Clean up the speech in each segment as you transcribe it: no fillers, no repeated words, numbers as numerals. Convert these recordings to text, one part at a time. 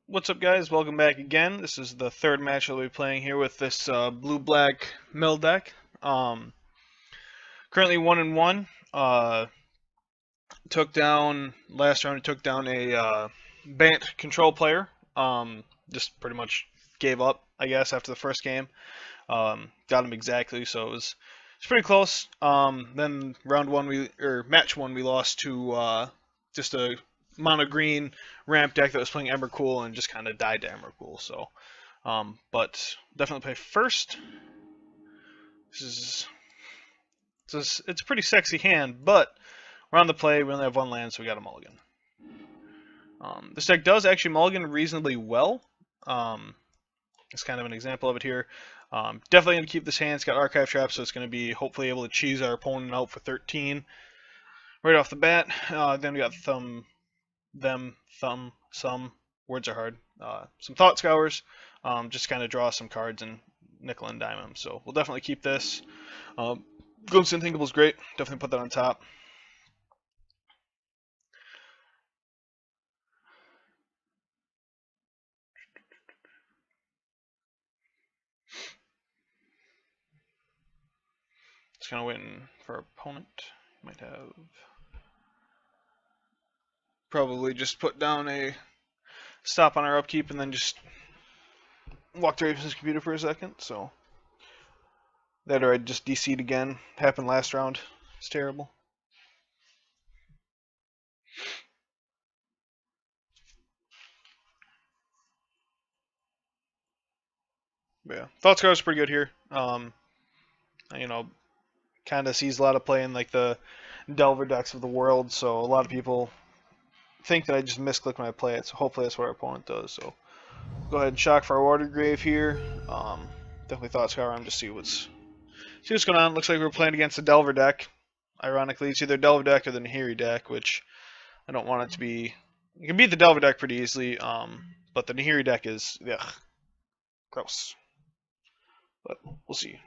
What's up, guys? Welcome back again. This is the third match I'll be playing here with this blue-black mill deck. Currently 1-1. Took down last round. Took down a Bant control player. Just pretty much gave up, I guess, after the first game. Got him exactly, so it's pretty close. Then match one we lost to just a mono green ramp deck that was playing Emrakul and just kind of died to Emrakul. So, but definitely play first. It's a pretty sexy hand, but we're on the play. We only have one land, so we got a mulligan. This deck does actually mulligan reasonably well. It's kind of an example of it here. Definitely going to keep this hand. It's got Archive Trap, so it's going to be hopefully able to cheese our opponent out for 13 right off the bat. Then we got some. Words are hard. Some Thought Scours. Just kind of draw some cards and nickel and dime them. So we'll definitely keep this. Glimpse Unthinkable is great. Definitely put that on top. Just kind of waiting for our opponent. Might have probably just put down a stop on our upkeep and then just walked away from his computer for a second. So that, or I just DC'd again. Happened last round. It's terrible. But yeah, Thought Scour is pretty good here. You know, kind of sees a lot of play in like the Delver decks of the world, so a lot of people think that I just misclick when I play it, so hopefully that's what our opponent does. So go ahead and shock for our Water Grave here. Definitely Thought Scour on just see what's going on. Looks like we're playing against the Delver deck. Ironically, it's either Delver deck or the Nahiri deck, which I don't want it to be. You can beat the Delver deck pretty easily, but the Nahiri deck is gross. But we'll see.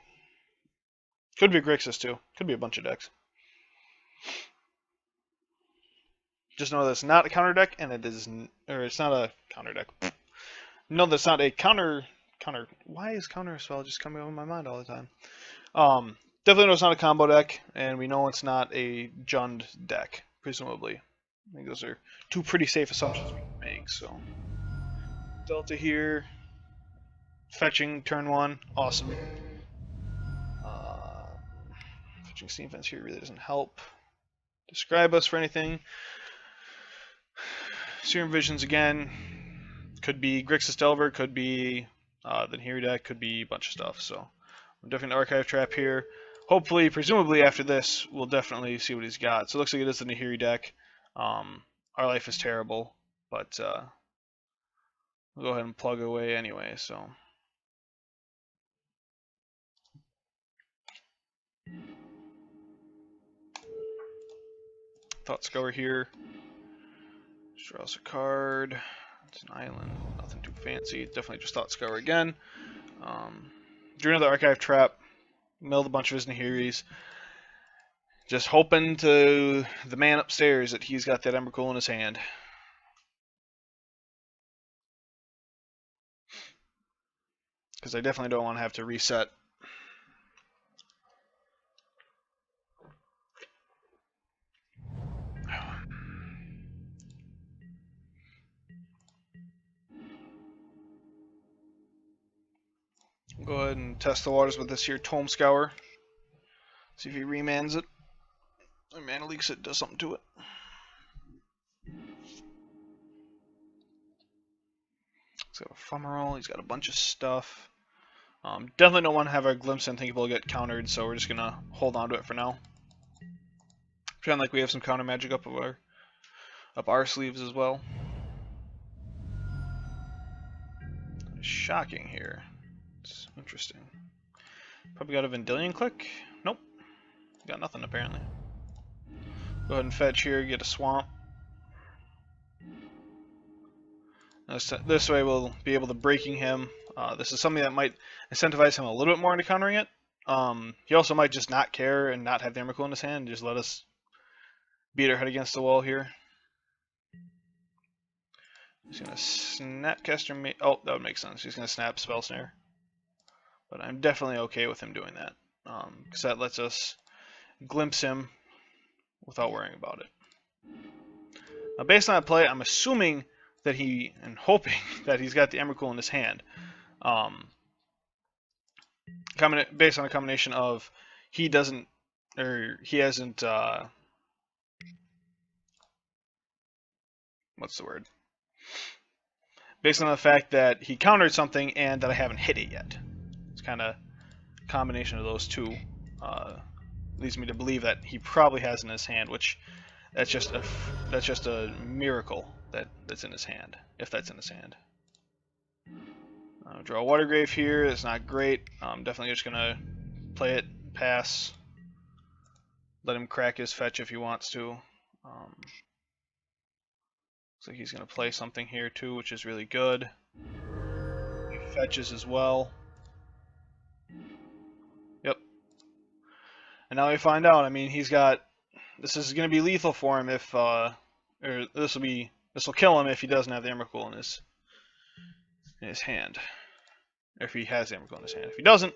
Could be Grixis too. Could be a bunch of decks. Just know that it's not a counter deck, and it's not a counter deck. No, that's not a counter. Why is counter a spell just coming over my mind all the time? Definitely know it's not a combo deck, and we know it's not a Jund deck, presumably. I think those are two pretty safe assumptions we can make. So Delta here, fetching turn one, awesome. Fetching Steam Fence here really doesn't help describe us for anything. Serum Visions again. Could be Grixis Delver, could be the Nahiri deck, could be a bunch of stuff. So I'm definitely an Archive Trap here. Hopefully, presumably after this, we'll definitely see what he's got. So it looks like it is the Nahiri deck. Our life is terrible, but we'll go ahead and plug away anyway. So Thought Scour here. Just draw us a card. It's an island, nothing too fancy. Definitely just Thought Scour again. Drew another Archive Trap. Milled a bunch of his Nahiris. Just hoping to the man upstairs that he's got that Emrakul in his hand. Because I definitely don't want to have to reset. Go ahead and test the waters with this here Tome Scour. See if he remans it. Or Mana Leaks it, does something to it. He's got a Fumarole, he's got a bunch of stuff. Definitely don't want to have our Glimpse Unthinkable get countered, so we're just going to hold on to it for now. Pretend like we have some counter magic up our sleeves as well. Shocking here. It's interesting. Probably got a Vendilion Click. Nope. Got nothing apparently. Go ahead and fetch here, get a Swamp. This way we'll be able to breaking him. This is something that might incentivize him a little bit more into countering it. He also might just not care and not have the Emrakul in his hand and just let us beat our head against the wall here. He's gonna Snapcaster. Oh, that would make sense. He's gonna snap Spell Snare. But I'm definitely okay with him doing that, because that lets us glimpse him without worrying about it. Now, based on that play, I'm assuming that and hoping that he's got the Emrakul in his hand. Based on a combination of he hasn't. What's the word? Based on the fact that he countered something and that I haven't hit it yet. It's kind of a combination of those two leads me to believe that he probably has in his hand, which that's just a miracle that's in his hand, if that's in his hand. Draw a Watergrave here. It's not great. I'm definitely just gonna play it, pass, let him crack his fetch if he wants to. Looks like he's gonna play something here too, which is really good. He fetches as well. Yep. And now we find out. I mean, he's got. This is gonna be lethal for him if, or this will kill him if he doesn't have the Emrakul in his hand. Or if he has the Emrakul in his hand. If he doesn't,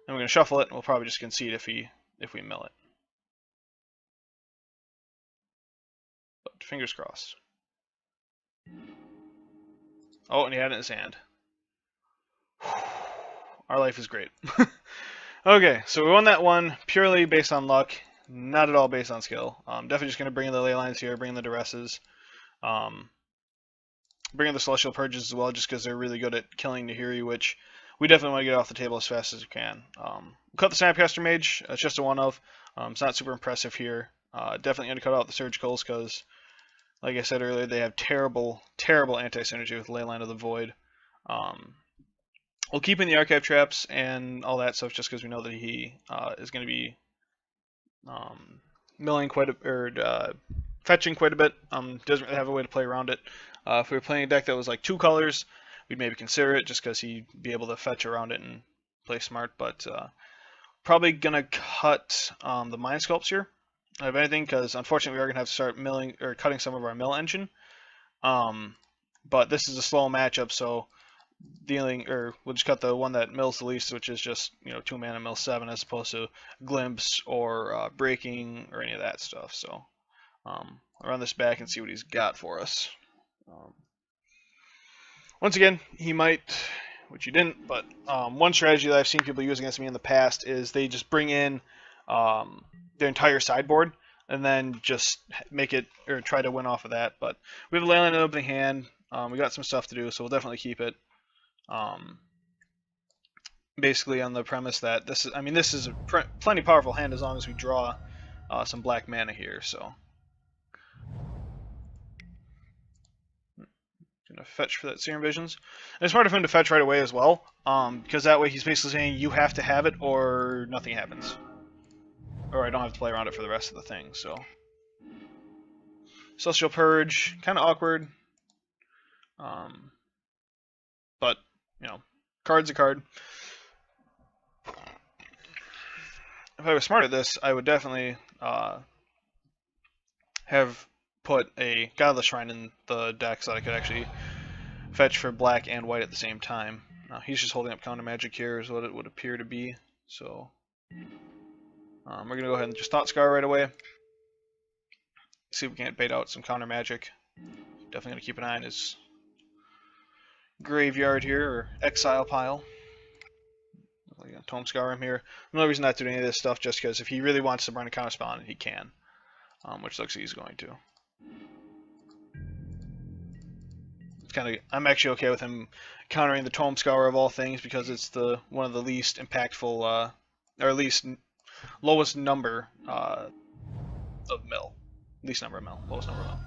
then we're gonna shuffle it, and we'll probably just concede if we mill it. But fingers crossed. Oh, and he had it in his hand. Our life is great. Okay, so we won that one purely based on luck, not at all based on skill. Definitely just going to bring in the ley lines here, bring in the duresses, bring in the celestial purges as well, just because they're really good at killing Nahiri, which we definitely want to get off the table as fast as we can. Cut the Snapcaster Mage. It's just a one of. It's not super impressive here. Definitely going to cut out the Surgicals because, like I said earlier, they have terrible, terrible anti-synergy with Leyline of the Void. We'll keep in the Archive Traps and all that stuff just because we know that he is going to be milling fetching quite a bit. Doesn't really have a way to play around it. If we were playing a deck that was like 2 colors, we'd maybe consider it just because he'd be able to fetch around it and play smart. But probably going to cut the Mind Sculpts here, if anything, because unfortunately we are going to have to start milling or cutting some of our mill engine. But this is a slow matchup, so we'll just cut the one that mills the least, which is just 2 mana mill 7 as opposed to glimpse or breaking or any of that stuff. So I'll run this back and see what he's got for us. Once again, he might, which he didn't, but one strategy that I've seen people use against me in the past is they just bring in their entire sideboard and then just make it or try to win off of that. But we have a Leyline in the opening hand. We got some stuff to do, so we'll definitely keep it. Basically on the premise that this is a plenty powerful hand as long as we draw some black mana here. So gonna fetch for that Serum Visions. And it's smart of him to fetch right away as well, because that way he's basically saying you have to have it or nothing happens, or I don't have to play around it for the rest of the thing. So Celestial Purge, kind of awkward, but card's a card. If I was smart at this, I would definitely have put a Godless Shrine in the deck so that I could actually fetch for black and white at the same time. He's just holding up counter magic here is what it would appear to be. So we're going to go ahead and just Thought Scar right away. See if we can't bait out some counter magic. Definitely going to keep an eye on his graveyard here, or exile pile. Tome Scour him here. No reason not to do any of this stuff, just because if he really wants to burn a counter spell on it, he can. Which looks like he's going to. It's I'm actually okay with him countering the Tome Scour of all things, because it's one of the least impactful, or at least lowest number of mill. Least number of mill. Lowest number of mill.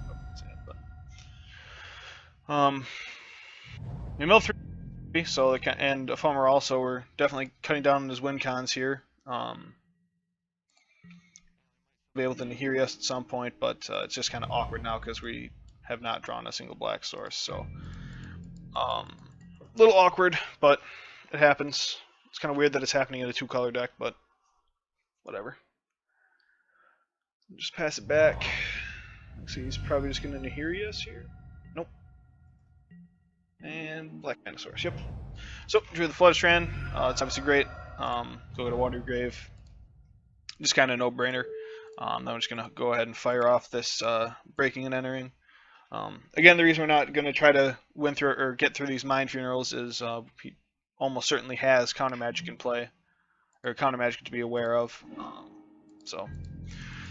But, we mill 3, so and Ephemeral also, we're definitely cutting down on his win cons here. Be able to Nahiri us at some point, but it's just kind of awkward now because we have not drawn a single black source. So a little awkward, but it happens. It's kind of weird that it's happening in a 2-color deck, but whatever. Just pass it back. See, he's probably just going to Nahiri us here. Nope. And Black Manosaurus, yep. So, drew the Flood Strand. It's obviously great. Go to Water Grave. Just kind of no-brainer. Then I'm just going to go ahead and fire off this Breaking and Entering. Again, the reason we're not going to try to win through or get through these Mind Funerals is he almost certainly has Counter Magic in play, or Counter Magic to be aware of. So,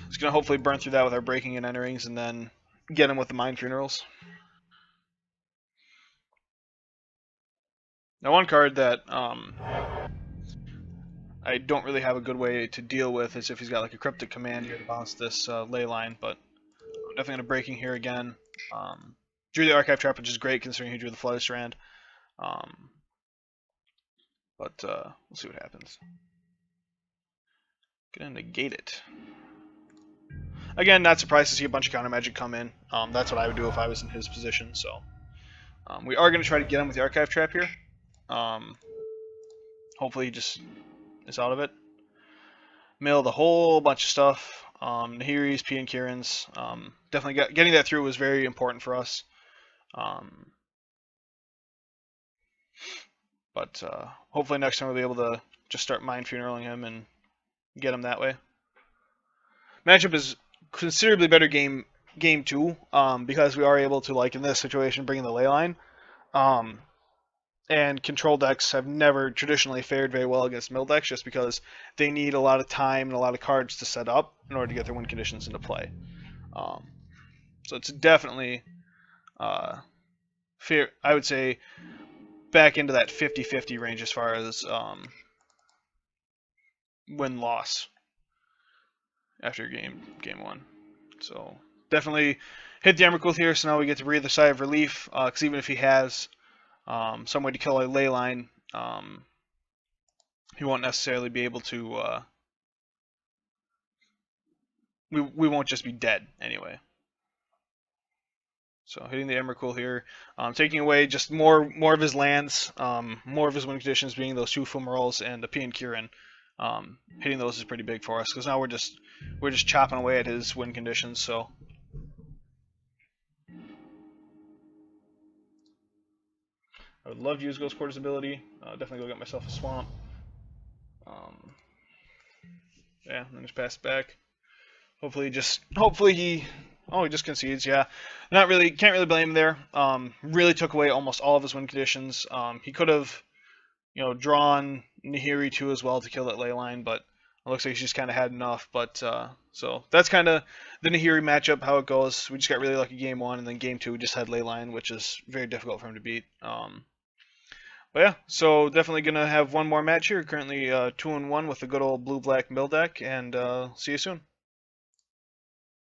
just going to hopefully burn through that with our Breaking and Enterings, and then get him with the Mind Funerals. Now, one card that I don't really have a good way to deal with is if he's got like a Cryptic Command here to bounce this Ley Line, but I'm definitely going to Breaking here again. Drew the Archive Trap, which is great considering he drew the Flood Strand. But we'll see what happens. Gonna negate it. Again, not surprised to see a bunch of Counter Magic come in. That's what I would do if I was in his position. So we are going to try to get him with the Archive Trap here. Hopefully he just is out of it. Milled a whole bunch of stuff. Nahiri's, P and Kieran's. Definitely getting that through was very important for us. But hopefully next time we'll be able to just start Mind Funeraling him and get him that way. Matchup is considerably better game 2 because we are able to, like in this situation, bring in the Ley Line. And control decks have never traditionally fared very well against mill decks just because they need a lot of time and a lot of cards to set up in order to get their win conditions into play. So it's definitely fair, I would say, back into that 50-50 range as far as win-loss after game 1. So definitely hit the Emrakul here, so now we get to breathe a sigh of relief, because even if he has some way to kill a Ley Line, he won't necessarily be able to, we won't just be dead anyway. So hitting the Emrakul here, taking away just more of his lands, more of his win conditions being those 2 Fumaroles and the P and Kieran. Hitting those is pretty big for us because now we're just chopping away at his win conditions. So I would love to use Ghost Quarter's ability. Definitely go get myself a Swamp. Yeah, and then just pass it back. Hopefully he just concedes. Yeah, can't really blame him there. Really took away almost all of his win conditions. He could have, drawn Nahiri too as well to kill that Ley Line, but it looks like he's just kind of had enough. But so that's kind of the Nahiri matchup, how it goes. We just got really lucky game 1, and then game 2 we just had Ley Line, which is very difficult for him to beat. But yeah, so definitely gonna have one more match here. Currently 2-1 with the good old blue-black mill deck, and see you soon.